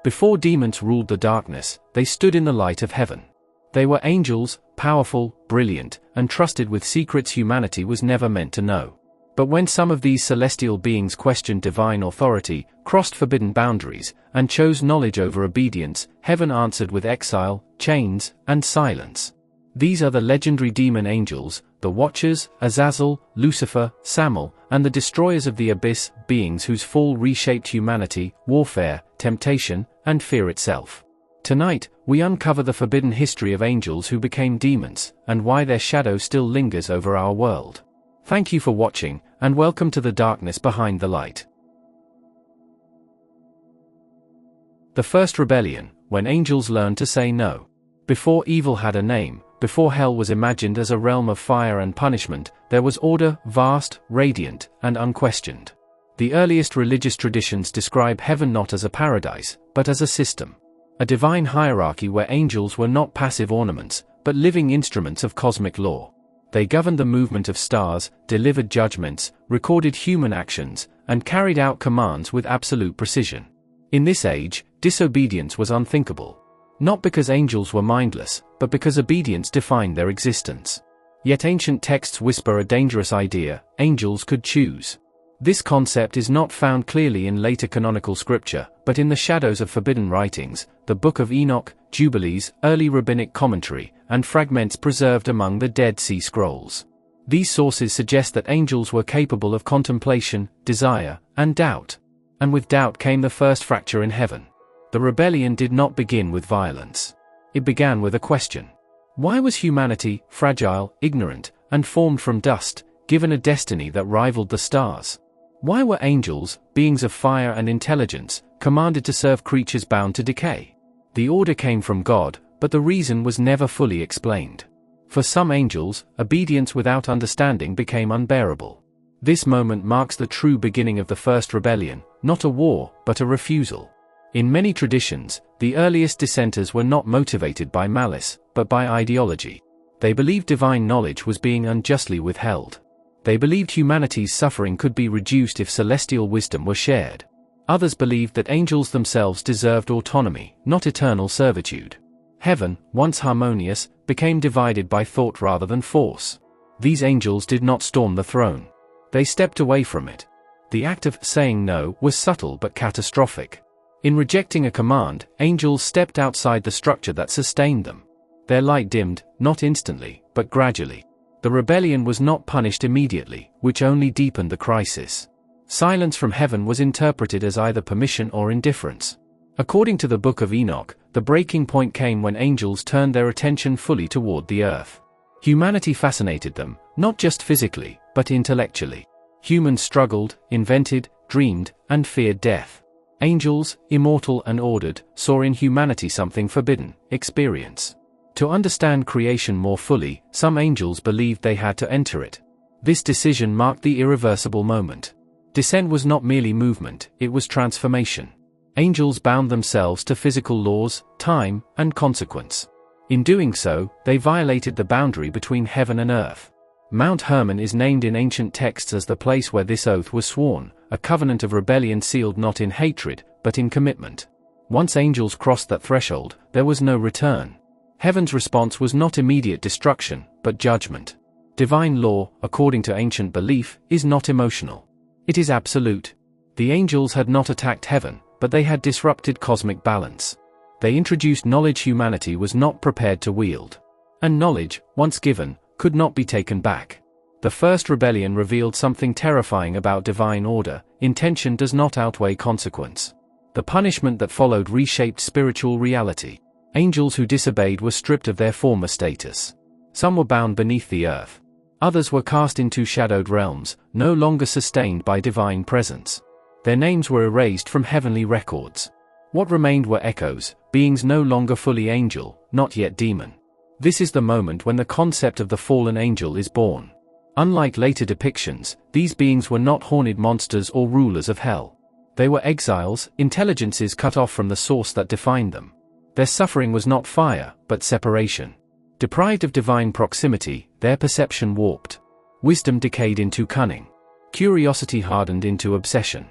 Before demons ruled the darkness, they stood in the light of heaven. They were angels, powerful, brilliant, and trusted with secrets humanity was never meant to know. But when some of these celestial beings questioned divine authority, crossed forbidden boundaries, and chose knowledge over obedience, heaven answered with exile, chains, and silence. These are the legendary demon angels, the Watchers, Azazel, Lucifer, Samael, and the destroyers of the abyss, beings whose fall reshaped humanity, warfare, temptation, and fear itself. Tonight, we uncover the forbidden history of angels who became demons, and why their shadow still lingers over our world. Thank you for watching, and welcome to the darkness behind the light. The first rebellion, when angels learned to say no. Before evil had a name, before hell was imagined as a realm of fire and punishment, there was order, vast, radiant, and unquestioned. The earliest religious traditions describe heaven not as a paradise, but as a system. A divine hierarchy where angels were not passive ornaments, but living instruments of cosmic law. They governed the movement of stars, delivered judgments, recorded human actions, and carried out commands with absolute precision. In this age, disobedience was unthinkable. Not because angels were mindless, but because obedience defined their existence. Yet ancient texts whisper a dangerous idea: angels could choose. This concept is not found clearly in later canonical scripture, but in the shadows of forbidden writings, the Book of Enoch, Jubilees, early rabbinic commentary, and fragments preserved among the Dead Sea Scrolls. These sources suggest that angels were capable of contemplation, desire, and doubt. And with doubt came the first fracture in heaven. The rebellion did not begin with violence. It began with a question. Why was humanity, fragile, ignorant, and formed from dust, given a destiny that rivaled the stars? Why were angels, beings of fire and intelligence, commanded to serve creatures bound to decay? The order came from God, but the reason was never fully explained. For some angels, obedience without understanding became unbearable. This moment marks the true beginning of the first rebellion, not a war, but a refusal. In many traditions, the earliest dissenters were not motivated by malice, but by ideology. They believed divine knowledge was being unjustly withheld. They believed humanity's suffering could be reduced if celestial wisdom were shared. Others believed that angels themselves deserved autonomy, not eternal servitude. Heaven, once harmonious, became divided by thought rather than force. These angels did not storm the throne. They stepped away from it. The act of saying no was subtle but catastrophic. In rejecting a command, angels stepped outside the structure that sustained them. Their light dimmed, not instantly, but gradually. The rebellion was not punished immediately, which only deepened the crisis. Silence from heaven was interpreted as either permission or indifference. According to the Book of Enoch, the breaking point came when angels turned their attention fully toward the earth. Humanity fascinated them, not just physically, but intellectually. Humans struggled, invented, dreamed, and feared death. Angels, immortal and ordered, saw in humanity something forbidden: experience. To understand creation more fully, some angels believed they had to enter it. This decision marked the irreversible moment. Descent was not merely movement, it was transformation. Angels bound themselves to physical laws, time, and consequence. In doing so, they violated the boundary between heaven and earth. Mount Hermon is named in ancient texts as the place where this oath was sworn, a covenant of rebellion sealed not in hatred, but in commitment. Once angels crossed that threshold, there was no return. Heaven's response was not immediate destruction, but judgment. Divine law, according to ancient belief, is not emotional. It is absolute. The angels had not attacked heaven, but they had disrupted cosmic balance. They introduced knowledge humanity was not prepared to wield. And knowledge, once given, could not be taken back. The first rebellion revealed something terrifying about divine order: intention does not outweigh consequence. The punishment that followed reshaped spiritual reality. Angels who disobeyed were stripped of their former status. Some were bound beneath the earth. Others were cast into shadowed realms, no longer sustained by divine presence. Their names were erased from heavenly records. What remained were echoes, beings no longer fully angel, not yet demon. This is the moment when the concept of the fallen angel is born. Unlike later depictions, these beings were not horned monsters or rulers of hell. They were exiles, intelligences cut off from the source that defined them. Their suffering was not fire, but separation. Deprived of divine proximity, their perception warped. Wisdom decayed into cunning. Curiosity hardened into obsession.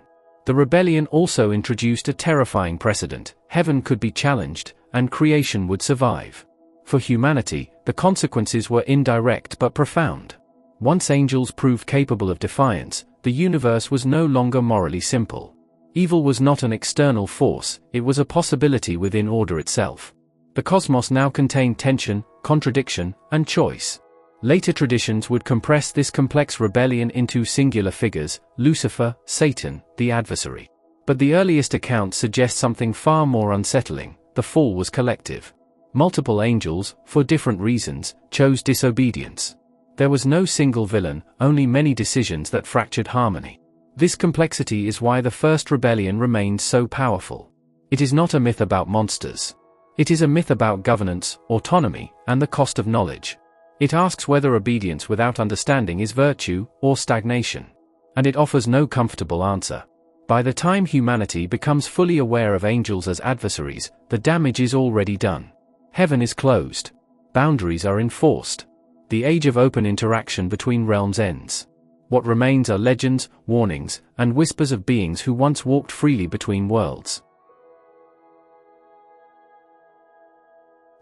The rebellion also introduced a terrifying precedent: heaven could be challenged, and creation would survive. For humanity, the consequences were indirect but profound. Once angels proved capable of defiance, the universe was no longer morally simple. Evil was not an external force, it was a possibility within order itself. The cosmos now contained tension, contradiction, and choice. Later traditions would compress this complex rebellion into singular figures: Lucifer, Satan, the adversary. But the earliest accounts suggest something far more unsettling: the fall was collective. Multiple angels, for different reasons, chose disobedience. There was no single villain, only many decisions that fractured harmony. This complexity is why the first rebellion remains so powerful. It is not a myth about monsters. It is a myth about governance, autonomy, and the cost of knowledge. It asks whether obedience without understanding is virtue or stagnation. And it offers no comfortable answer. By the time humanity becomes fully aware of angels as adversaries, the damage is already done. Heaven is closed. Boundaries are enforced. The age of open interaction between realms ends. What remains are legends, warnings, and whispers of beings who once walked freely between worlds.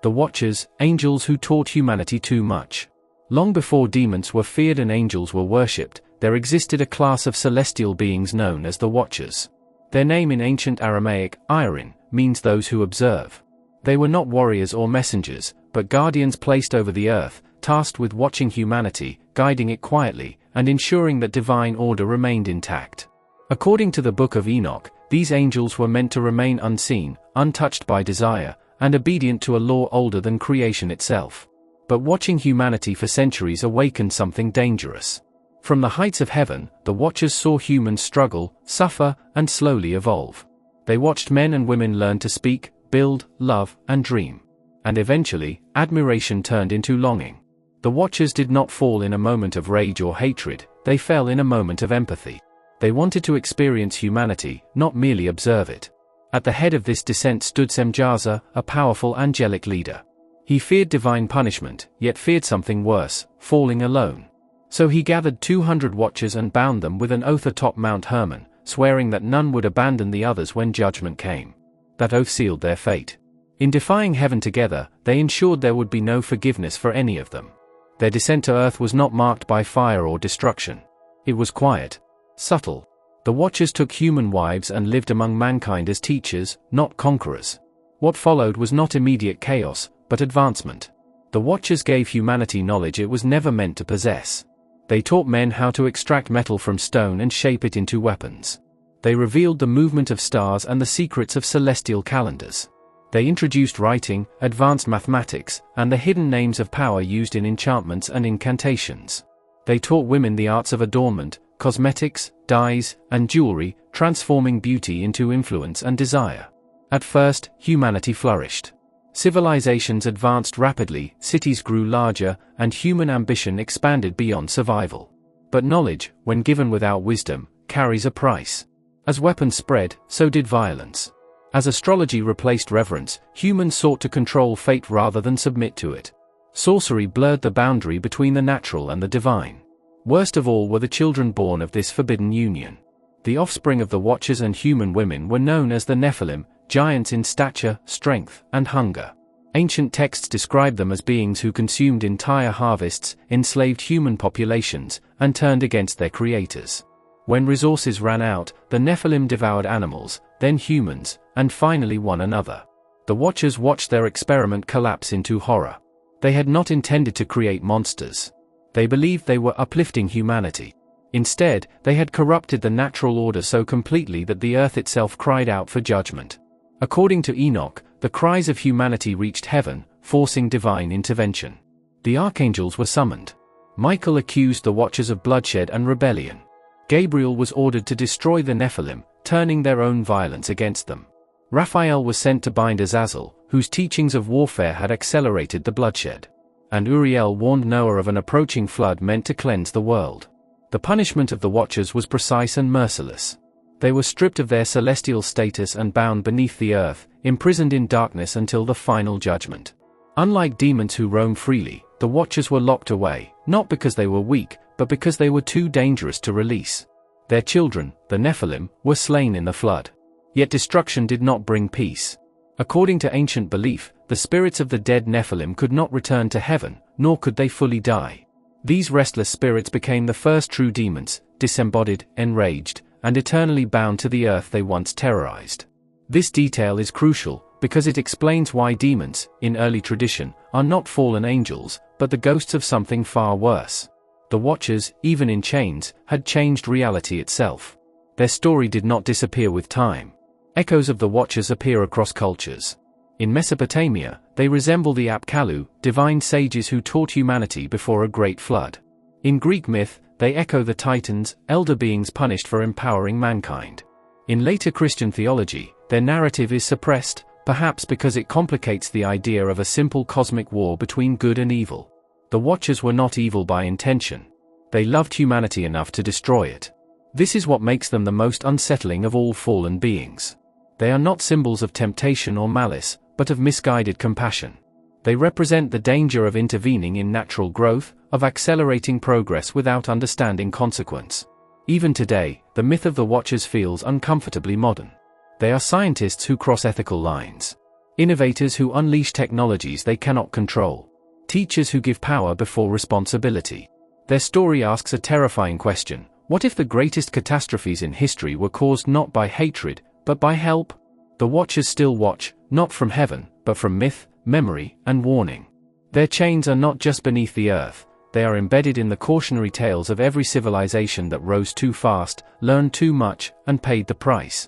The Watchers, angels who taught humanity too much. Long before demons were feared and angels were worshipped, there existed a class of celestial beings known as the Watchers. Their name in ancient Aramaic, Irin, means those who observe. They were not warriors or messengers, but guardians placed over the earth, tasked with watching humanity, guiding it quietly, and ensuring that divine order remained intact. According to the Book of Enoch, these angels were meant to remain unseen, untouched by desire, and obedient to a law older than creation itself. But watching humanity for centuries awakened something dangerous. From the heights of heaven, the Watchers saw humans struggle, suffer, and slowly evolve. They watched men and women learn to speak, build, love, and dream. And eventually, admiration turned into longing. The Watchers did not fall in a moment of rage or hatred, they fell in a moment of empathy. They wanted to experience humanity, not merely observe it. At the head of this descent stood Semjaza, a powerful angelic leader. He feared divine punishment, yet feared something worse: falling alone. So he gathered 200 Watchers and bound them with an oath atop Mount Hermon, swearing that none would abandon the others when judgment came. That oath sealed their fate. In defying heaven together, they ensured there would be no forgiveness for any of them. Their descent to earth was not marked by fire or destruction. It was quiet, subtle. The Watchers took human wives and lived among mankind as teachers, not conquerors. What followed was not immediate chaos, but advancement. The Watchers gave humanity knowledge it was never meant to possess. They taught men how to extract metal from stone and shape it into weapons. They revealed the movement of stars and the secrets of celestial calendars. They introduced writing, advanced mathematics, and the hidden names of power used in enchantments and incantations. They taught women the arts of adornment, cosmetics, dyes, and jewelry, transforming beauty into influence and desire. At first, humanity flourished. Civilizations advanced rapidly, cities grew larger, and human ambition expanded beyond survival. But knowledge, when given without wisdom, carries a price. As weapons spread, so did violence. As astrology replaced reverence, humans sought to control fate rather than submit to it. Sorcery blurred the boundary between the natural and the divine. Worst of all were the children born of this forbidden union. The offspring of the Watchers and human women were known as the Nephilim, giants in stature, strength, and hunger. Ancient texts describe them as beings who consumed entire harvests, enslaved human populations, and turned against their creators. When resources ran out, the Nephilim devoured animals, then humans, and finally one another. The Watchers watched their experiment collapse into horror. They had not intended to create monsters. They believed they were uplifting humanity. Instead, they had corrupted the natural order so completely that the earth itself cried out for judgment. According to Enoch, the cries of humanity reached heaven, forcing divine intervention. The archangels were summoned. Michael accused the Watchers of bloodshed and rebellion. Gabriel was ordered to destroy the Nephilim, turning their own violence against them. Raphael was sent to bind Azazel, whose teachings of warfare had accelerated the bloodshed. And Uriel warned Noah of an approaching flood meant to cleanse the world. The punishment of the Watchers was precise and merciless. They were stripped of their celestial status and bound beneath the earth, imprisoned in darkness until the final judgment. Unlike demons who roam freely, the Watchers were locked away, not because they were weak, but because they were too dangerous to release. Their children, the Nephilim, were slain in the flood. Yet destruction did not bring peace. According to ancient belief, the spirits of the dead Nephilim could not return to heaven, nor could they fully die. These restless spirits became the first true demons, disembodied, enraged, and eternally bound to the earth they once terrorized. This detail is crucial, because it explains why demons, in early tradition, are not fallen angels, but the ghosts of something far worse. The Watchers, even in chains, had changed reality itself. Their story did not disappear with time. Echoes of the Watchers appear across cultures. In Mesopotamia, they resemble the Apkallu, divine sages who taught humanity before a great flood. In Greek myth, they echo the Titans, elder beings punished for empowering mankind. In later Christian theology, their narrative is suppressed, perhaps because it complicates the idea of a simple cosmic war between good and evil. The Watchers were not evil by intention. They loved humanity enough to destroy it. This is what makes them the most unsettling of all fallen beings. They are not symbols of temptation or malice, but of misguided compassion. They represent the danger of intervening in natural growth, of accelerating progress without understanding consequence. Even today, the myth of the Watchers feels uncomfortably modern. They are scientists who cross ethical lines. Innovators who unleash technologies they cannot control. Teachers who give power before responsibility. Their story asks a terrifying question: what if the greatest catastrophes in history were caused not by hatred, but by help? The Watchers still watch, not from heaven, but from myth, memory, and warning. Their chains are not just beneath the earth, they are embedded in the cautionary tales of every civilization that rose too fast, learned too much, and paid the price.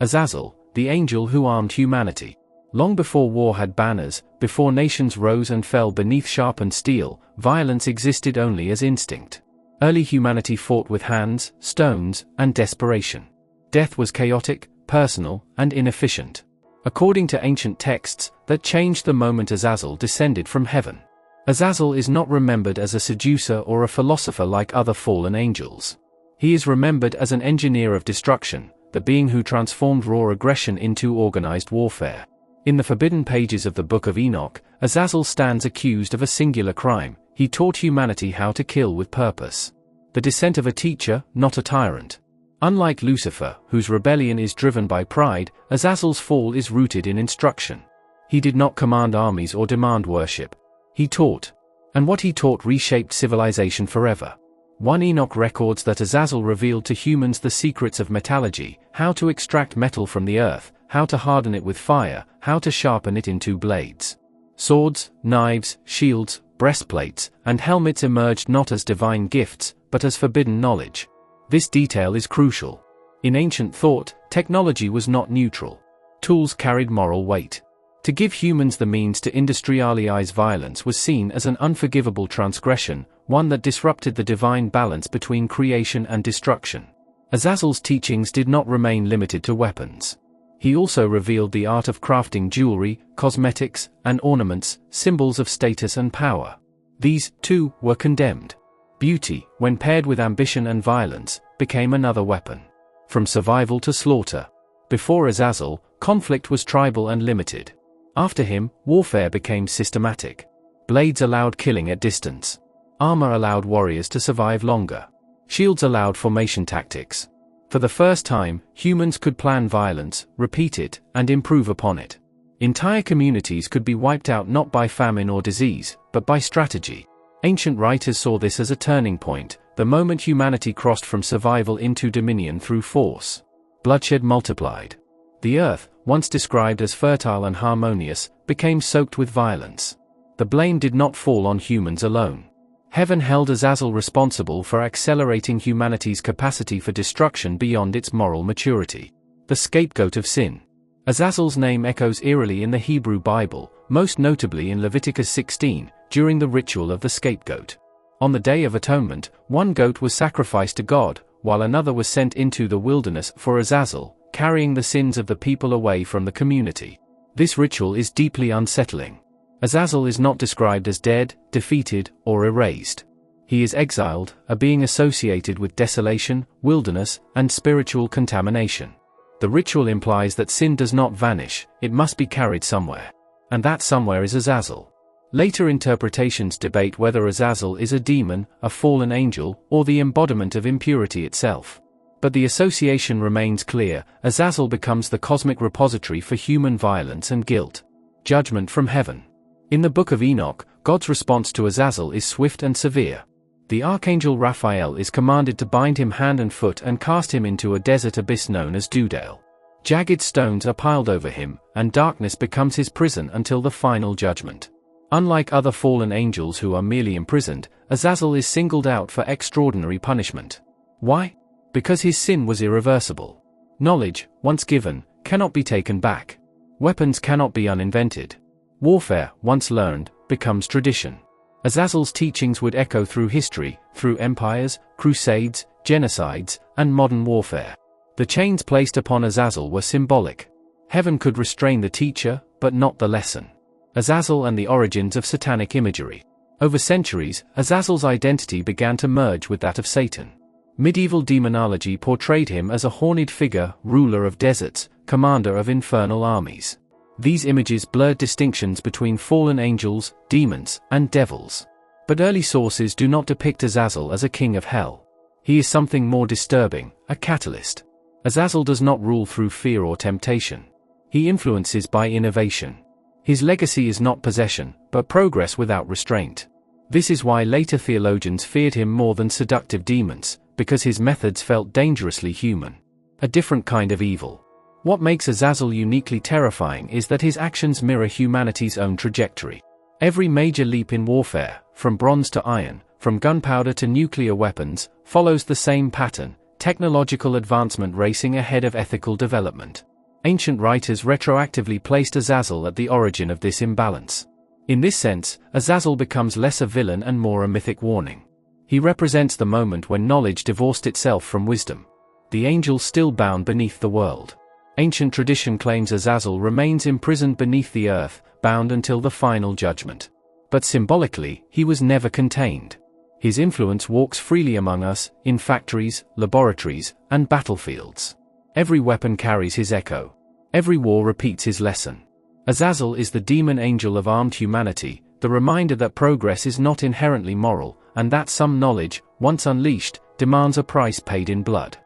Azazel, the angel who armed humanity. Long before war had banners, before nations rose and fell beneath sharpened steel, violence existed only as instinct. Early humanity fought with hands, stones, and desperation. Death was chaotic, personal, and inefficient. According to ancient texts, that changed the moment Azazel descended from heaven. Azazel is not remembered as a seducer or a philosopher like other fallen angels. He is remembered as an engineer of destruction, the being who transformed raw aggression into organized warfare. In the forbidden pages of the Book of Enoch, Azazel stands accused of a singular crime: he taught humanity how to kill with purpose. The descent of a teacher, not a tyrant. Unlike Lucifer, whose rebellion is driven by pride, Azazel's fall is rooted in instruction. He did not command armies or demand worship. He taught. And what he taught reshaped civilization forever. 1 Enoch records that Azazel revealed to humans the secrets of metallurgy, how to extract metal from the earth, how to harden it with fire, how to sharpen it into blades. Swords, knives, shields, breastplates, and helmets emerged not as divine gifts, but as forbidden knowledge. This detail is crucial. In ancient thought, technology was not neutral. Tools carried moral weight. To give humans the means to industrialize violence was seen as an unforgivable transgression, one that disrupted the divine balance between creation and destruction. Azazel's teachings did not remain limited to weapons. He also revealed the art of crafting jewelry, cosmetics, and ornaments, symbols of status and power. These, too, were condemned. Beauty, when paired with ambition and violence, became another weapon. From survival to slaughter. Before Azazel, conflict was tribal and limited. After him, warfare became systematic. Blades allowed killing at distance. Armor allowed warriors to survive longer. Shields allowed formation tactics. For the first time, humans could plan violence, repeat it, and improve upon it. Entire communities could be wiped out not by famine or disease, but by strategy. Ancient writers saw this as a turning point, the moment humanity crossed from survival into dominion through force. Bloodshed multiplied. The earth, once described as fertile and harmonious, became soaked with violence. The blame did not fall on humans alone. Heaven held Azazel responsible for accelerating humanity's capacity for destruction beyond its moral maturity. The scapegoat of sin. Azazel's name echoes eerily in the Hebrew Bible, most notably in Leviticus 16, during the ritual of the scapegoat. On the Day of Atonement, one goat was sacrificed to God, while another was sent into the wilderness for Azazel, carrying the sins of the people away from the community. This ritual is deeply unsettling. Azazel is not described as dead, defeated, or erased. He is exiled, a being associated with desolation, wilderness, and spiritual contamination. The ritual implies that sin does not vanish, it must be carried somewhere. And that somewhere is Azazel. Later interpretations debate whether Azazel is a demon, a fallen angel, or the embodiment of impurity itself. But the association remains clear: Azazel becomes the cosmic repository for human violence and guilt. Judgment from heaven. In the Book of Enoch, God's response to Azazel is swift and severe. The archangel Raphael is commanded to bind him hand and foot and cast him into a desert abyss known as Dewdale. Jagged stones are piled over him, and darkness becomes his prison until the final judgment. Unlike other fallen angels who are merely imprisoned, Azazel is singled out for extraordinary punishment. Why? Because his sin was irreversible. Knowledge, once given, cannot be taken back. Weapons cannot be uninvented. Warfare, once learned, becomes tradition. Azazel's teachings would echo through history, through empires, crusades, genocides, and modern warfare. The chains placed upon Azazel were symbolic. Heaven could restrain the teacher, but not the lesson. Azazel and the origins of satanic imagery. Over centuries, Azazel's identity began to merge with that of Satan. Medieval demonology portrayed him as a horned figure, ruler of deserts, commander of infernal armies. These images blurred distinctions between fallen angels, demons, and devils. But early sources do not depict Azazel as a king of hell. He is something more disturbing, a catalyst. Azazel does not rule through fear or temptation. He influences by innovation. His legacy is not possession, but progress without restraint. This is why later theologians feared him more than seductive demons, because his methods felt dangerously human. A different kind of evil. What makes Azazel uniquely terrifying is that his actions mirror humanity's own trajectory. Every major leap in warfare, from bronze to iron, from gunpowder to nuclear weapons, follows the same pattern: technological advancement racing ahead of ethical development. Ancient writers retroactively placed Azazel at the origin of this imbalance. In this sense, Azazel becomes less a villain and more a mythic warning. He represents the moment when knowledge divorced itself from wisdom. The angel still bound beneath the world. Ancient tradition claims Azazel remains imprisoned beneath the earth, bound until the final judgment. But symbolically, he was never contained. His influence walks freely among us, in factories, laboratories, and battlefields. Every weapon carries his echo. Every war repeats his lesson. Azazel is the demon angel of armed humanity, the reminder that progress is not inherently moral, and that some knowledge, once unleashed, demands a price paid in blood.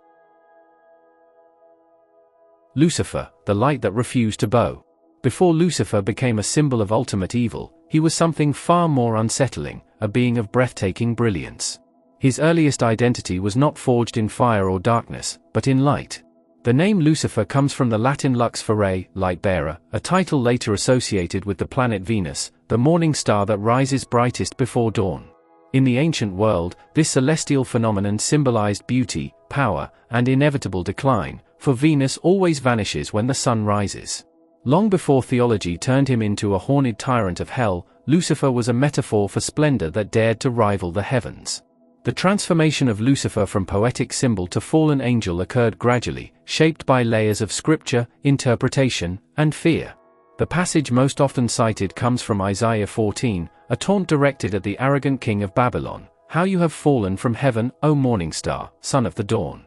Lucifer, the light that refused to bow. Before Lucifer became a symbol of ultimate evil, he was something far more unsettling, a being of breathtaking brilliance. His earliest identity was not forged in fire or darkness, but in light. The name Lucifer comes from the Latin lux ferae, light-bearer, a title later associated with the planet Venus, the morning star that rises brightest before dawn. In the ancient world, this celestial phenomenon symbolized beauty, power, and inevitable decline, for Venus always vanishes when the sun rises. Long before theology turned him into a horned tyrant of hell, Lucifer was a metaphor for splendor that dared to rival the heavens. The transformation of Lucifer from poetic symbol to fallen angel occurred gradually, shaped by layers of scripture, interpretation, and fear. The passage most often cited comes from Isaiah 14, a taunt directed at the arrogant king of Babylon: "How you have fallen from heaven, O morning star, son of the dawn."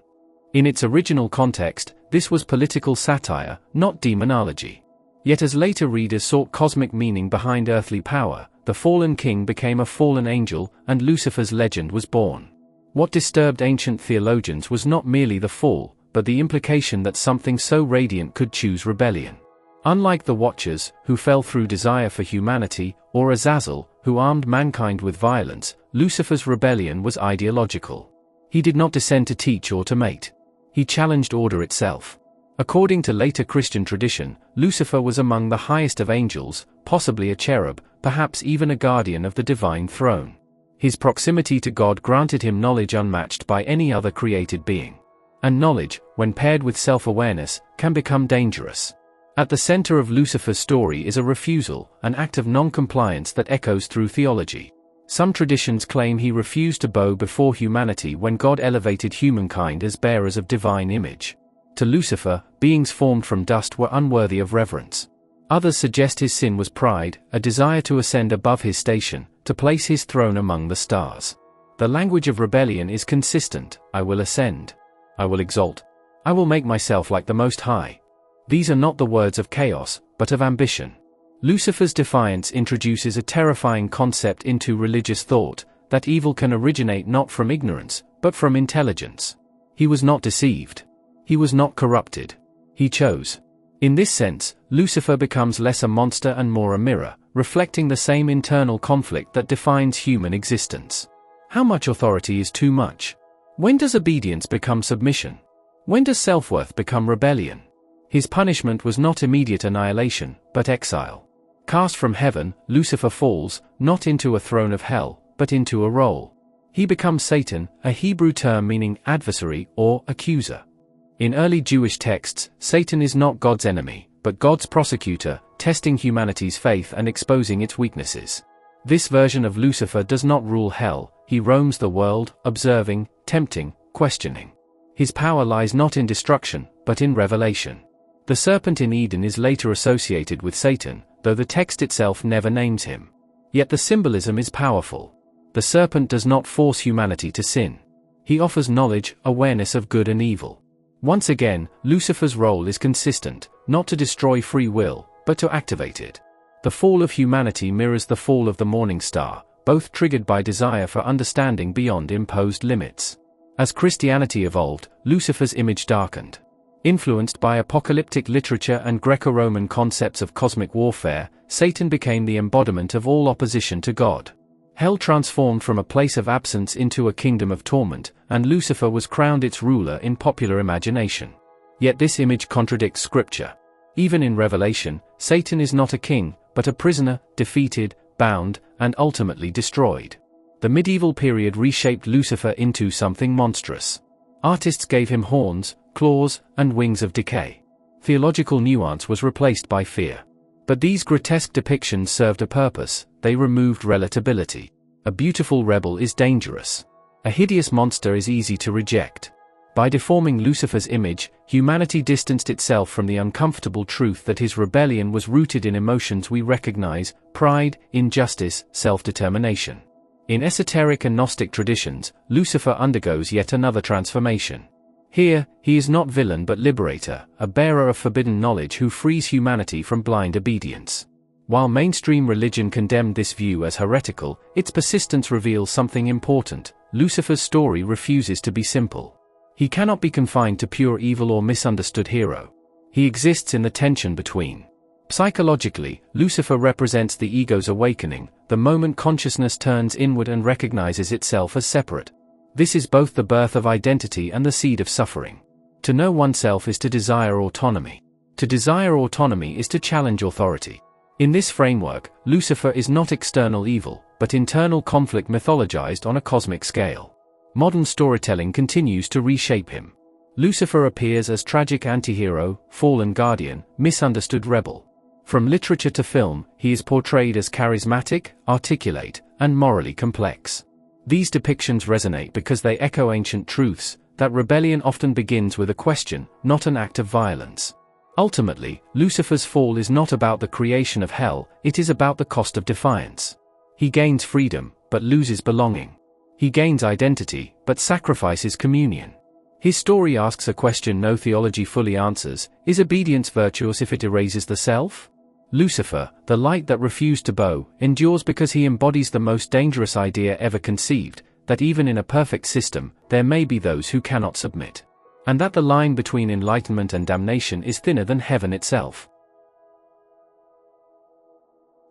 In its original context, this was political satire, not demonology. Yet as later readers sought cosmic meaning behind earthly power, the fallen king became a fallen angel, and Lucifer's legend was born. What disturbed ancient theologians was not merely the fall, but the implication that something so radiant could choose rebellion. Unlike the Watchers, who fell through desire for humanity, or Azazel, who armed mankind with violence, Lucifer's rebellion was ideological. He did not descend to teach or to mate. He challenged order itself. According to later Christian tradition, Lucifer was among the highest of angels, possibly a cherub, perhaps even a guardian of the divine throne. His proximity to God granted him knowledge unmatched by any other created being. And knowledge, when paired with self-awareness, can become dangerous. At the center of Lucifer's story is a refusal, an act of non-compliance that echoes through theology. Some traditions claim he refused to bow before humanity when God elevated humankind as bearers of divine image. To Lucifer, beings formed from dust were unworthy of reverence. Others suggest his sin was pride, a desire to ascend above his station, to place his throne among the stars. The language of rebellion is consistent: "I will ascend. I will exalt. I will make myself like the Most High." These are not the words of chaos, but of ambition. Lucifer's defiance introduces a terrifying concept into religious thought, that evil can originate not from ignorance, but from intelligence. He was not deceived. He was not corrupted. He chose. In this sense, Lucifer becomes less a monster and more a mirror, reflecting the same internal conflict that defines human existence. How much authority is too much? When does obedience become submission? When does self-worth become rebellion? His punishment was not immediate annihilation, but exile. Cast from heaven, Lucifer falls, not into a throne of hell, but into a role. He becomes Satan, a Hebrew term meaning adversary or accuser. In early Jewish texts, Satan is not God's enemy, but God's prosecutor, testing humanity's faith and exposing its weaknesses. This version of Lucifer does not rule hell, he roams the world, observing, tempting, questioning. His power lies not in destruction, but in revelation. The serpent in Eden is later associated with Satan, though the text itself never names him. Yet the symbolism is powerful. The serpent does not force humanity to sin. He offers knowledge, awareness of good and evil. Once again, Lucifer's role is consistent, not to destroy free will, but to activate it. The fall of humanity mirrors the fall of the morning star, both triggered by desire for understanding beyond imposed limits. As Christianity evolved, Lucifer's image darkened. Influenced by apocalyptic literature and Greco-Roman concepts of cosmic warfare, Satan became the embodiment of all opposition to God. Hell transformed from a place of absence into a kingdom of torment, and Lucifer was crowned its ruler in popular imagination. Yet this image contradicts Scripture. Even in Revelation, Satan is not a king, but a prisoner, defeated, bound, and ultimately destroyed. The medieval period reshaped Lucifer into something monstrous. Artists gave him horns, claws, and wings of decay. Theological nuance was replaced by fear. But these grotesque depictions served a purpose: they removed relatability. A beautiful rebel is dangerous. A hideous monster is easy to reject. By deforming Lucifer's image, humanity distanced itself from the uncomfortable truth that his rebellion was rooted in emotions we recognize: pride, injustice, self-determination. In esoteric and Gnostic traditions, Lucifer undergoes yet another transformation. Here, he is not villain but liberator, a bearer of forbidden knowledge who frees humanity from blind obedience. While mainstream religion condemned this view as heretical, its persistence reveals something important: Lucifer's story refuses to be simple. He cannot be confined to pure evil or misunderstood hero. He exists in the tension between. Psychologically, Lucifer represents the ego's awakening, the moment consciousness turns inward and recognizes itself as separate. This is both the birth of identity and the seed of suffering. To know oneself is to desire autonomy. To desire autonomy is to challenge authority. In this framework, Lucifer is not external evil, but internal conflict mythologized on a cosmic scale. Modern storytelling continues to reshape him. Lucifer appears as tragic antihero, fallen guardian, misunderstood rebel. From literature to film, he is portrayed as charismatic, articulate, and morally complex. These depictions resonate because they echo ancient truths, that rebellion often begins with a question, not an act of violence. Ultimately, Lucifer's fall is not about the creation of hell, it is about the cost of defiance. He gains freedom, but loses belonging. He gains identity, but sacrifices communion. His story asks a question no theology fully answers: is obedience virtuous if it erases the self? Lucifer, the light that refused to bow, endures because he embodies the most dangerous idea ever conceived, that even in a perfect system, there may be those who cannot submit. And that the line between enlightenment and damnation is thinner than heaven itself.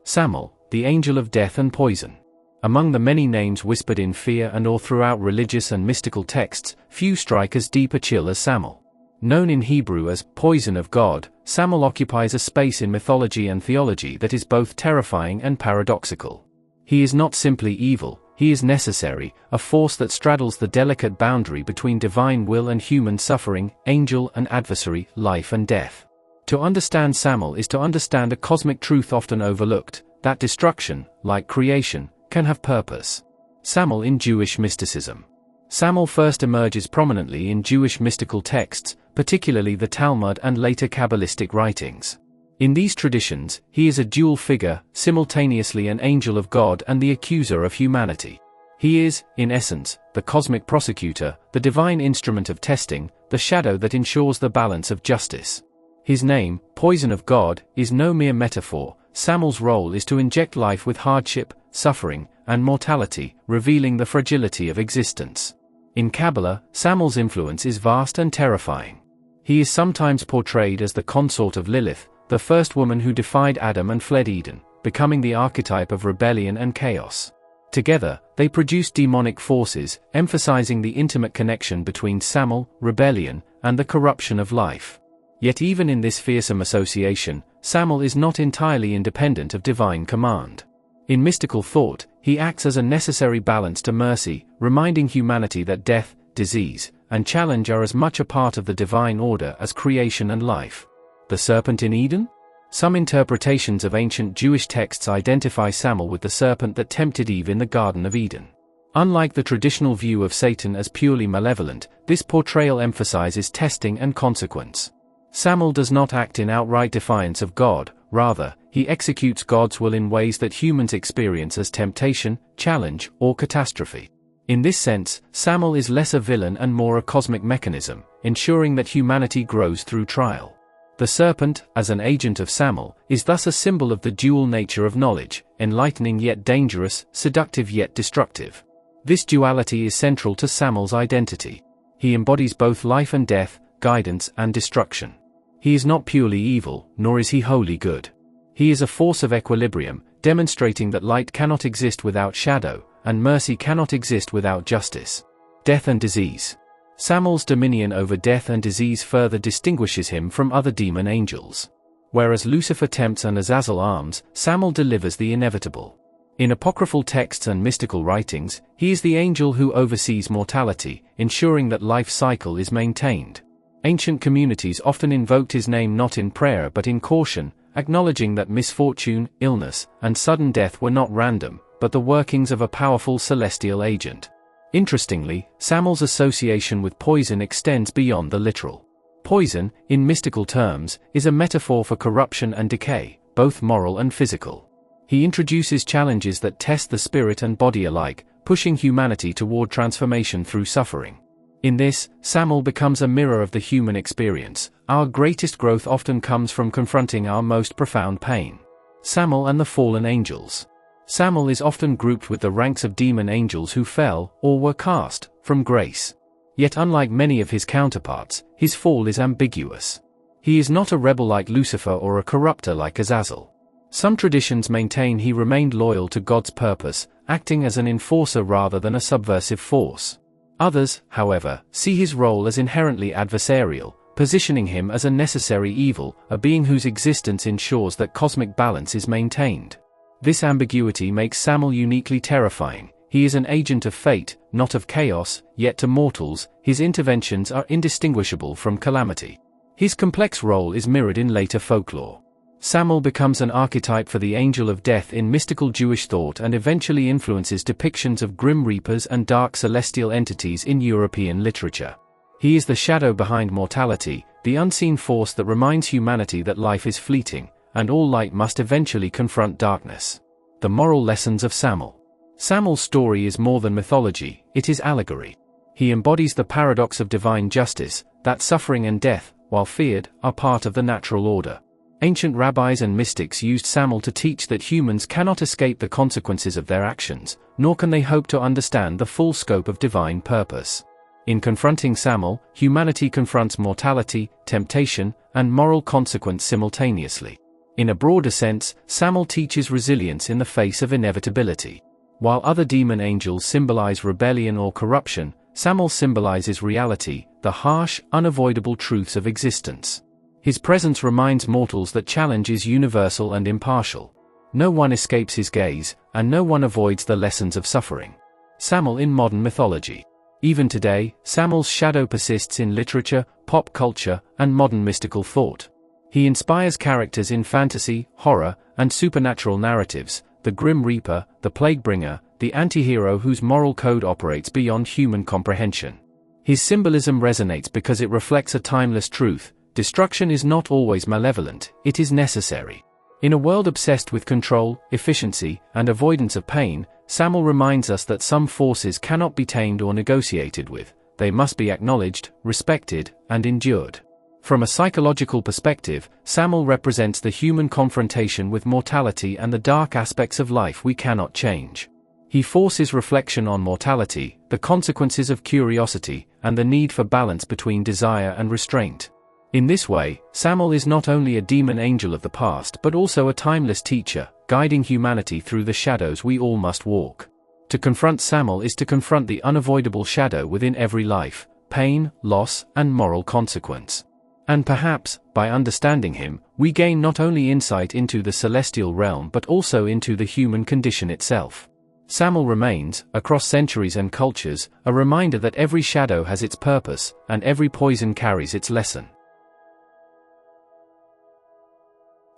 Samael, the angel of death and poison. Among the many names whispered in fear and awe throughout religious and mystical texts, few strike as deep a chill as Samael. Known in Hebrew as poison of God, Samael occupies a space in mythology and theology that is both terrifying and paradoxical. He is not simply evil, he is necessary, a force that straddles the delicate boundary between divine will and human suffering, angel and adversary, life and death. To understand Samael is to understand a cosmic truth often overlooked, that destruction, like creation, can have purpose. Samael in Jewish mysticism. Samael first emerges prominently in Jewish mystical texts, particularly the Talmud and later Kabbalistic writings. In these traditions, he is a dual figure, simultaneously an angel of God and the accuser of humanity. He is, in essence, the cosmic prosecutor, the divine instrument of testing, the shadow that ensures the balance of justice. His name, Poison of God, is no mere metaphor. Samael's role is to inject life with hardship, suffering, and mortality, revealing the fragility of existence. In Kabbalah, Samael's influence is vast and terrifying. He is sometimes portrayed as the consort of Lilith, the first woman who defied Adam and fled Eden, becoming the archetype of rebellion and chaos. Together, they produce demonic forces, emphasizing the intimate connection between Samael, rebellion, and the corruption of life. Yet even in this fearsome association, Samael is not entirely independent of divine command. In mystical thought, he acts as a necessary balance to mercy, reminding humanity that death, disease, and challenge are as much a part of the divine order as creation and life. The serpent in Eden? Some interpretations of ancient Jewish texts identify Samael with the serpent that tempted Eve in the Garden of Eden. Unlike the traditional view of Satan as purely malevolent, this portrayal emphasizes testing and consequence. Samael does not act in outright defiance of God, rather, he executes God's will in ways that humans experience as temptation, challenge, or catastrophe. In this sense, Samael is less a villain and more a cosmic mechanism, ensuring that humanity grows through trial. The serpent, as an agent of Samael, is thus a symbol of the dual nature of knowledge, enlightening yet dangerous, seductive yet destructive. This duality is central to Samael's identity. He embodies both life and death, guidance and destruction. He is not purely evil, nor is he wholly good. He is a force of equilibrium, demonstrating that light cannot exist without shadow, and mercy cannot exist without justice. Death and disease. Samael's dominion over death and disease further distinguishes him from other demon angels. Whereas Lucifer tempts and Azazel arms, Samael delivers the inevitable. In apocryphal texts and mystical writings, he is the angel who oversees mortality, ensuring that life's cycle is maintained. Ancient communities often invoked his name not in prayer but in caution, acknowledging that misfortune, illness, and sudden death were not random, but the workings of a powerful celestial agent. Interestingly, Samael's association with poison extends beyond the literal. Poison, in mystical terms, is a metaphor for corruption and decay, both moral and physical. He introduces challenges that test the spirit and body alike, pushing humanity toward transformation through suffering. In this, Samael becomes a mirror of the human experience. Our greatest growth often comes from confronting our most profound pain. Samael and the fallen angels. Samael is often grouped with the ranks of demon angels who fell, or were cast, from grace. Yet unlike many of his counterparts, his fall is ambiguous. He is not a rebel like Lucifer or a corrupter like Azazel. Some traditions maintain he remained loyal to God's purpose, acting as an enforcer rather than a subversive force. Others, however, see his role as inherently adversarial, positioning him as a necessary evil, a being whose existence ensures that cosmic balance is maintained. This ambiguity makes Samael uniquely terrifying. He is an agent of fate, not of chaos, yet to mortals, his interventions are indistinguishable from calamity. His complex role is mirrored in later folklore. Samael becomes an archetype for the angel of death in mystical Jewish thought and eventually influences depictions of grim reapers and dark celestial entities in European literature. He is the shadow behind mortality, the unseen force that reminds humanity that life is fleeting, and all light must eventually confront darkness. The moral lessons of Samael. Samael's story is more than mythology, it is allegory. He embodies the paradox of divine justice, that suffering and death, while feared, are part of the natural order. Ancient rabbis and mystics used Samael to teach that humans cannot escape the consequences of their actions, nor can they hope to understand the full scope of divine purpose. In confronting Samael, humanity confronts mortality, temptation, and moral consequence simultaneously. In a broader sense, Samael teaches resilience in the face of inevitability. While other demon angels symbolize rebellion or corruption, Samael symbolizes reality, the harsh, unavoidable truths of existence. His presence reminds mortals that challenge is universal and impartial. No one escapes his gaze, and no one avoids the lessons of suffering. Samael in modern mythology. Even today, Samael's shadow persists in literature, pop culture, and modern mystical thought. He inspires characters in fantasy, horror, and supernatural narratives, the Grim Reaper, the Plaguebringer, the anti-hero whose moral code operates beyond human comprehension. His symbolism resonates because it reflects a timeless truth: destruction is not always malevolent, it is necessary. In a world obsessed with control, efficiency, and avoidance of pain, Samael reminds us that some forces cannot be tamed or negotiated with, they must be acknowledged, respected, and endured. From a psychological perspective, Samael represents the human confrontation with mortality and the dark aspects of life we cannot change. He forces reflection on mortality, the consequences of curiosity, and the need for balance between desire and restraint. In this way, Samael is not only a demon angel of the past but also a timeless teacher, guiding humanity through the shadows we all must walk. To confront Samael is to confront the unavoidable shadow within every life, pain, loss, and moral consequence. And perhaps, by understanding him, we gain not only insight into the celestial realm but also into the human condition itself. Samael remains, across centuries and cultures, a reminder that every shadow has its purpose, and every poison carries its lesson.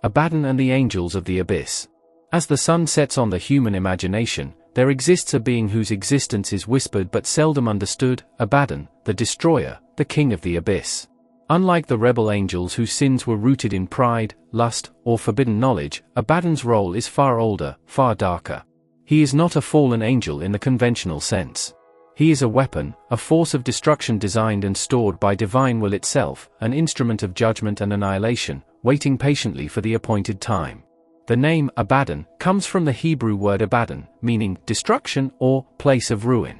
Abaddon and the Angels of the Abyss. As the sun sets on the human imagination, there exists a being whose existence is whispered but seldom understood, Abaddon, the Destroyer, the King of the Abyss. Unlike the rebel angels whose sins were rooted in pride, lust, or forbidden knowledge, Abaddon's role is far older, far darker. He is not a fallen angel in the conventional sense. He is a weapon, a force of destruction designed and stored by divine will itself, an instrument of judgment and annihilation, waiting patiently for the appointed time. The name Abaddon comes from the Hebrew word Abaddon, meaning destruction or place of ruin.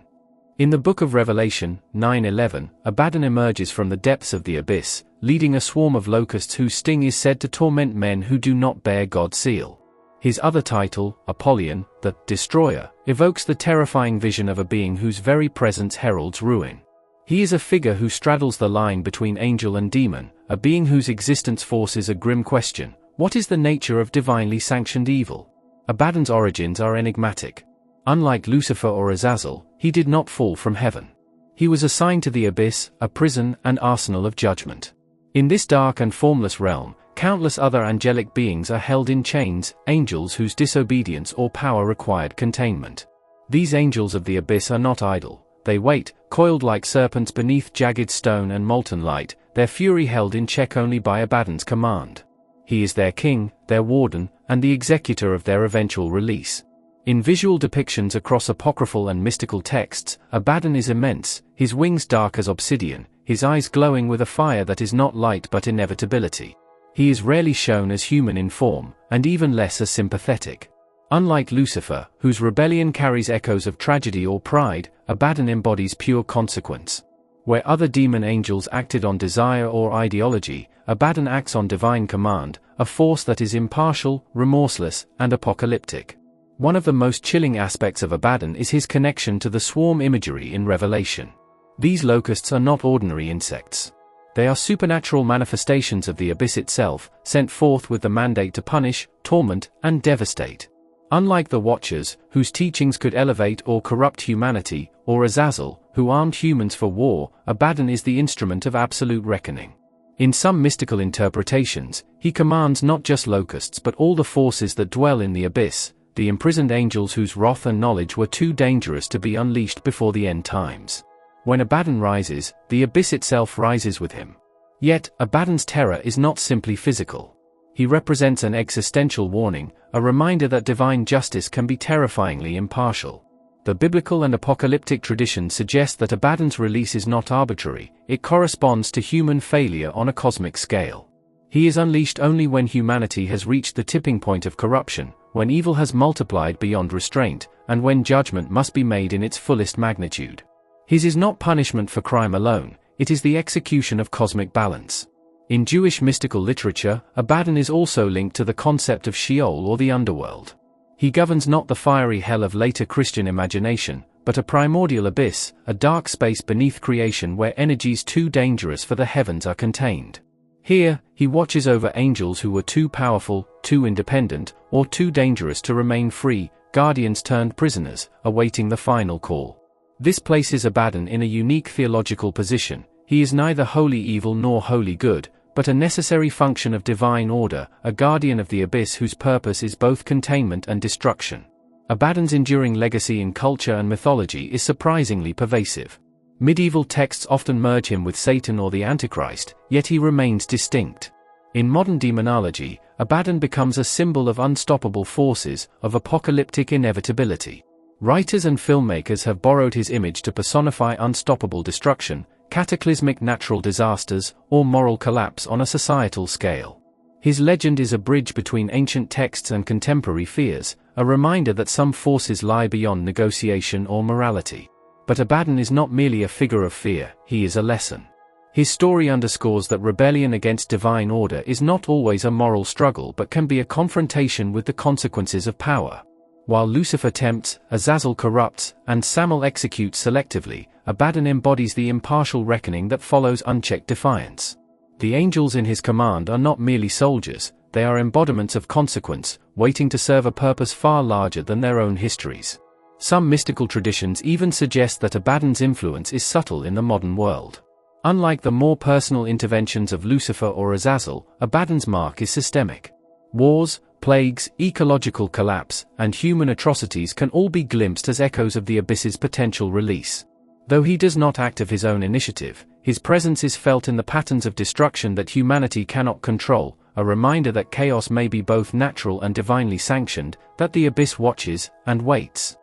In the Book of Revelation, 9:11, Abaddon emerges from the depths of the abyss, leading a swarm of locusts whose sting is said to torment men who do not bear God's seal. His other title, Apollyon, the Destroyer, evokes the terrifying vision of a being whose very presence heralds ruin. He is a figure who straddles the line between angel and demon, a being whose existence forces a grim question: what is the nature of divinely sanctioned evil? Abaddon's origins are enigmatic. Unlike Lucifer or Azazel, he did not fall from heaven. He was assigned to the abyss, a prison and arsenal of judgment. In this dark and formless realm, countless other angelic beings are held in chains, angels whose disobedience or power required containment. These angels of the abyss are not idle. They wait, coiled like serpents beneath jagged stone and molten light, their fury held in check only by Abaddon's command. He is their king, their warden, and the executor of their eventual release. In visual depictions across apocryphal and mystical texts, Abaddon is immense, his wings dark as obsidian, his eyes glowing with a fire that is not light but inevitability. He is rarely shown as human in form, and even less as sympathetic. Unlike Lucifer, whose rebellion carries echoes of tragedy or pride, Abaddon embodies pure consequence. Where other demon angels acted on desire or ideology, Abaddon acts on divine command, a force that is impartial, remorseless, and apocalyptic. One of the most chilling aspects of Abaddon is his connection to the swarm imagery in Revelation. These locusts are not ordinary insects. They are supernatural manifestations of the abyss itself, sent forth with the mandate to punish, torment, and devastate. Unlike the Watchers, whose teachings could elevate or corrupt humanity, or Azazel, who armed humans for war, Abaddon is the instrument of absolute reckoning. In some mystical interpretations, he commands not just locusts but all the forces that dwell in the abyss, the imprisoned angels whose wrath and knowledge were too dangerous to be unleashed before the end times. When Abaddon rises, the abyss itself rises with him. Yet, Abaddon's terror is not simply physical. He represents an existential warning, a reminder that divine justice can be terrifyingly impartial. The biblical and apocalyptic traditions suggest that Abaddon's release is not arbitrary, it corresponds to human failure on a cosmic scale. He is unleashed only when humanity has reached the tipping point of corruption, when evil has multiplied beyond restraint, and when judgment must be made in its fullest magnitude. His is not punishment for crime alone, it is the execution of cosmic balance. In Jewish mystical literature, Abaddon is also linked to the concept of Sheol or the underworld. He governs not the fiery hell of later Christian imagination, but a primordial abyss, a dark space beneath creation where energies too dangerous for the heavens are contained. Here, he watches over angels who were too powerful, too independent, or too dangerous to remain free, guardians turned prisoners, awaiting the final call. This places Abaddon in a unique theological position. He is neither wholly evil nor wholly good, but a necessary function of divine order, a guardian of the abyss whose purpose is both containment and destruction. Abaddon's enduring legacy in culture and mythology is surprisingly pervasive. Medieval texts often merge him with Satan or the Antichrist, yet he remains distinct. In modern demonology, Abaddon becomes a symbol of unstoppable forces, of apocalyptic inevitability. Writers and filmmakers have borrowed his image to personify unstoppable destruction, cataclysmic natural disasters, or moral collapse on a societal scale. His legend is a bridge between ancient texts and contemporary fears, a reminder that some forces lie beyond negotiation or morality. But Abaddon is not merely a figure of fear, he is a lesson. His story underscores that rebellion against divine order is not always a moral struggle but can be a confrontation with the consequences of power. While Lucifer tempts, Azazel corrupts, and Samael executes selectively, Abaddon embodies the impartial reckoning that follows unchecked defiance. The angels in his command are not merely soldiers, they are embodiments of consequence, waiting to serve a purpose far larger than their own histories. Some mystical traditions even suggest that Abaddon's influence is subtle in the modern world. Unlike the more personal interventions of Lucifer or Azazel, Abaddon's mark is systemic. Wars, plagues, ecological collapse, and human atrocities can all be glimpsed as echoes of the abyss's potential release. Though he does not act of his own initiative, his presence is felt in the patterns of destruction that humanity cannot control, a reminder that chaos may be both natural and divinely sanctioned, that the abyss watches and waits.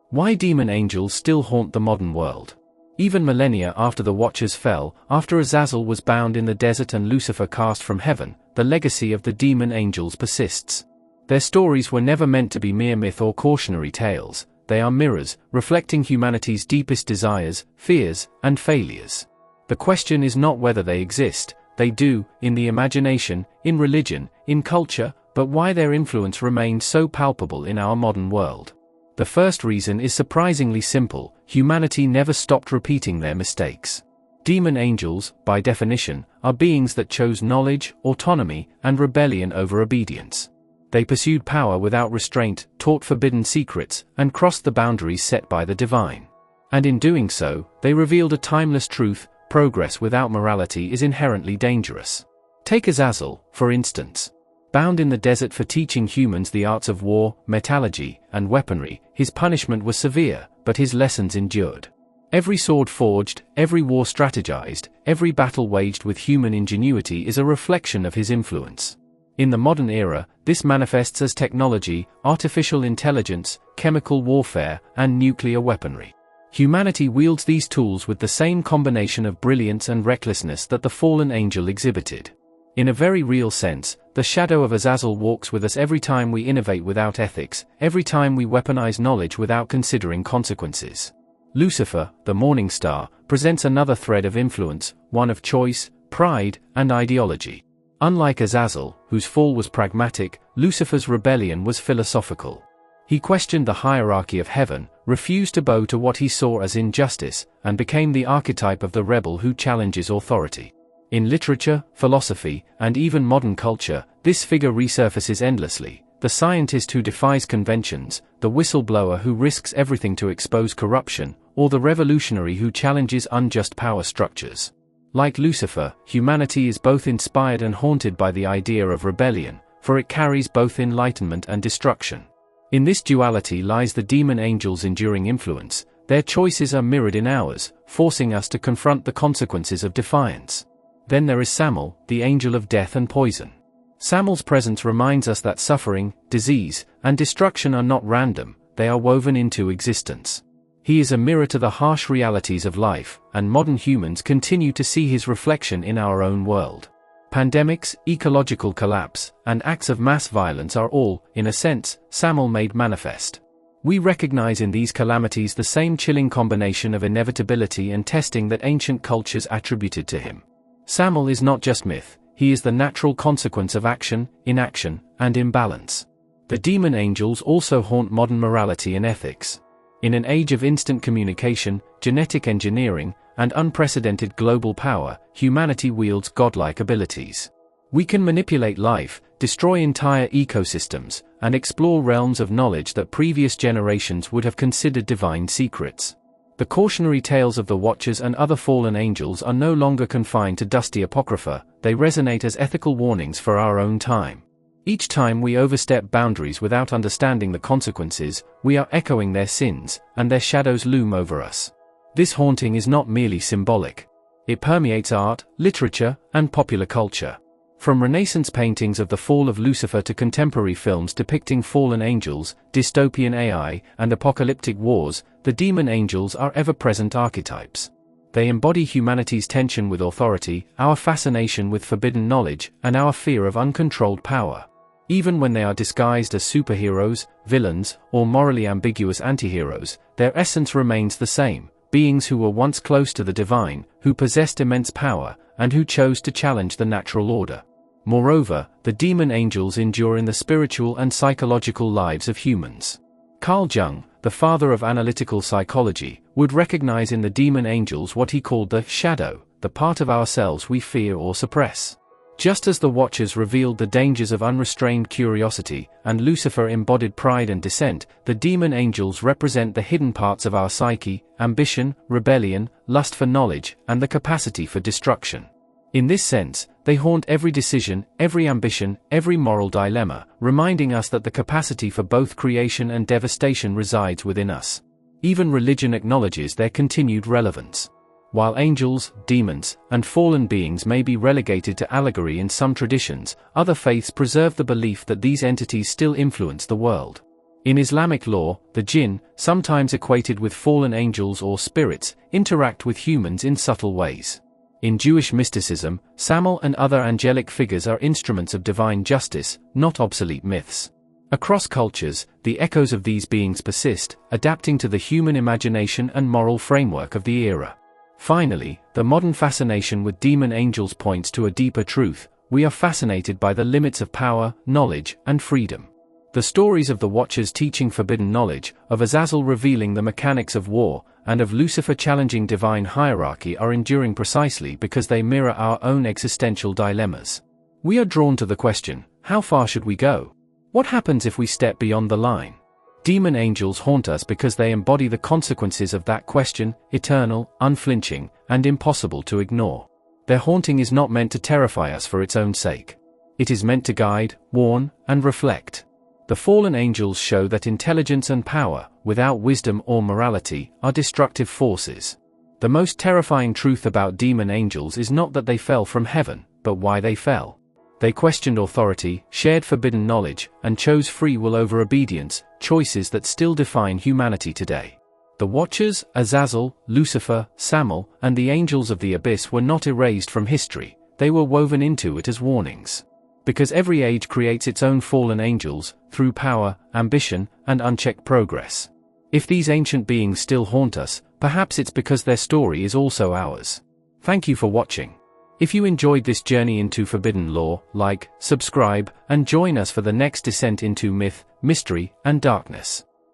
Why demon angels still haunt the modern world? Even millennia after the Watchers fell, after Azazel was bound in the desert and Lucifer cast from heaven, the legacy of the demon angels persists. Their stories were never meant to be mere myth or cautionary tales, they are mirrors, reflecting humanity's deepest desires, fears, and failures. The question is not whether they exist, they do, in the imagination, in religion, in culture, but why their influence remains so palpable in our modern world. The first reason is surprisingly simple: humanity never stopped repeating their mistakes. Demon angels, by definition, are beings that chose knowledge, autonomy, and rebellion over obedience. They pursued power without restraint, taught forbidden secrets, and crossed the boundaries set by the divine. And in doing so, they revealed a timeless truth: progress without morality is inherently dangerous. Take Azazel, for instance. Bound in the desert for teaching humans the arts of war, mythology, and weaponry, his punishment was severe, but his lessons endured. Every sword forged, every war strategized, every battle waged with human ingenuity is a reflection of his influence. In the modern era, this manifests as technology, artificial intelligence, chemical warfare, and nuclear weaponry. Humanity wields these tools with the same combination of brilliance and recklessness that the fallen angel exhibited. In a very real sense, the shadow of Azazel walks with us every time we innovate without ethics, every time we weaponize knowledge without considering consequences. Lucifer, the morning star, presents another thread of influence, one of choice, pride, and ideology. Unlike Azazel, whose fall was pragmatic, Lucifer's rebellion was philosophical. He questioned the hierarchy of heaven, refused to bow to what he saw as injustice, and became the archetype of the rebel who challenges authority. In literature, philosophy, and even modern culture, this figure resurfaces endlessly: the scientist who defies conventions, the whistleblower who risks everything to expose corruption, or the revolutionary who challenges unjust power structures. Like Lucifer, humanity is both inspired and haunted by the idea of rebellion, for it carries both enlightenment and destruction. In this duality lies the demon angels' enduring influence. Their choices are mirrored in ours, forcing us to confront the consequences of defiance. Then there is Samael, the angel of death and poison. Samael's presence reminds us that suffering, disease, and destruction are not random, they are woven into existence. He is a mirror to the harsh realities of life, and modern humans continue to see his reflection in our own world. Pandemics, ecological collapse, and acts of mass violence are all, in a sense, Samael made manifest. We recognize in these calamities the same chilling combination of inevitability and testing that ancient cultures attributed to him. Samael is not just myth, he is the natural consequence of action, inaction, and imbalance. The demon angels also haunt modern morality and ethics. In an age of instant communication, genetic engineering, and unprecedented global power, humanity wields godlike abilities. We can manipulate life, destroy entire ecosystems, and explore realms of knowledge that previous generations would have considered divine secrets. The cautionary tales of the Watchers and other fallen angels are no longer confined to dusty apocrypha, they resonate as ethical warnings for our own time. Each time we overstep boundaries without understanding the consequences, we are echoing their sins, and their shadows loom over us. This haunting is not merely symbolic. It permeates art, literature, and popular culture. From Renaissance paintings of the fall of Lucifer to contemporary films depicting fallen angels, dystopian AI, and apocalyptic wars, the demon angels are ever-present archetypes. They embody humanity's tension with authority, our fascination with forbidden knowledge, and our fear of uncontrolled power. Even when they are disguised as superheroes, villains, or morally ambiguous antiheroes, their essence remains the same: beings who were once close to the divine, who possessed immense power, and who chose to challenge the natural order. Moreover, the demon angels endure in the spiritual and psychological lives of humans. Carl Jung, the father of analytical psychology, would recognize in the demon angels what he called the shadow, the part of ourselves we fear or suppress. Just as the Watchers revealed the dangers of unrestrained curiosity, and Lucifer embodied pride and dissent, the demon angels represent the hidden parts of our psyche: ambition, rebellion, lust for knowledge, and the capacity for destruction. In this sense, they haunt every decision, every ambition, every moral dilemma, reminding us that the capacity for both creation and devastation resides within us. Even religion acknowledges their continued relevance. While angels, demons, and fallen beings may be relegated to allegory in some traditions, other faiths preserve the belief that these entities still influence the world. In Islamic law, the jinn, sometimes equated with fallen angels or spirits, interact with humans in subtle ways. In Jewish mysticism, Samael and other angelic figures are instruments of divine justice, not obsolete myths. Across cultures, the echoes of these beings persist, adapting to the human imagination and moral framework of the era. Finally, the modern fascination with demon angels points to a deeper truth: we are fascinated by the limits of power, knowledge, and freedom. The stories of the Watchers teaching forbidden knowledge, of Azazel revealing the mechanics of war, and of Lucifer challenging divine hierarchy are enduring precisely because they mirror our own existential dilemmas. We are drawn to the question: how far should we go? What happens if we step beyond the line? Demon angels haunt us because they embody the consequences of that question: eternal, unflinching, and impossible to ignore. Their haunting is not meant to terrify us for its own sake. It is meant to guide, warn, and reflect. The fallen angels show that intelligence and power, without wisdom or morality, are destructive forces. The most terrifying truth about demon angels is not that they fell from heaven, but why they fell. They questioned authority, shared forbidden knowledge, and chose free will over obedience, choices that still define humanity today. The Watchers, Azazel, Lucifer, Samael, and the angels of the abyss were not erased from history; they were woven into it as warnings. Because every age creates its own fallen angels, through power, ambition, and unchecked progress. If these ancient beings still haunt us, perhaps it's because their story is also ours. Thank you for watching. If you enjoyed this journey into forbidden lore, like, subscribe, and join us for the next descent into myth, mystery, and darkness.